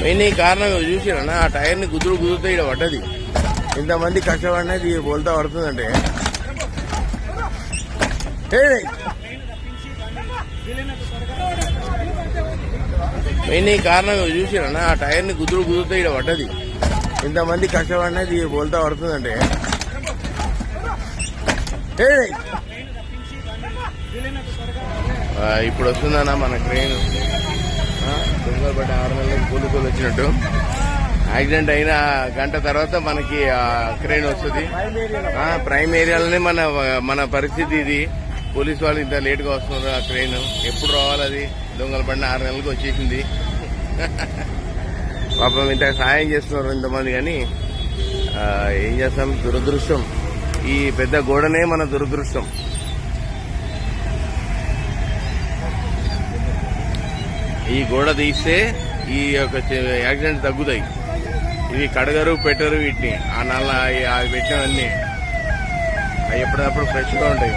Main ఈ కారణం చూసినా ఆ టైర్ ని గుద్దుతో ఇక్కడ పడ్డది. ఇంతమంది కష్టపడినది బోల్తా పడుతుందంటే మెయిన్ ఈ కారణం చూసినా ఆ టైర్ ని గుద్దుతో ఇక్కడ పడ్డది. ఇంతమంది కష్టపడినది బోల్తా పడుతుందంటే ఇప్పుడు వస్తుందన్నా మన క్రెయిన్. దొంగలపేట 6 నెలలకు కూలికోలు వచ్చినట్టు యాక్సిడెంట్ అయిన గంట తర్వాత మనకి క్రెయిన్ వస్తుంది. ప్రైమ్ ఏరియాలోనే మన పరిస్థితి ఇది. పోలీసు వాళ్ళు ఇంత లేట్ గా వస్తున్నారు. ఆ క్రెయిన్ ఎప్పుడు రావాలి? అది దొంగలపడిన 6 నెలలకు వచ్చేసింది. పాపం ఇంత సాయం చేస్తున్నారు ఇంతమంది, కానీ ఏం చేస్తాం, దురదృష్టం. ఈ పెద్ద గోడనే మన దురదృష్టం. ఈ గోడ తీస్తే ఈ యొక్క యాక్సిడెంట్ తగ్గుతాయి. ఇవి కడగరు పెట్టరు వీటిని. ఆ నల్ల పెట్టినవన్నీ ఎప్పటికప్పుడు ఫ్రెష్ గా ఉంటాయి.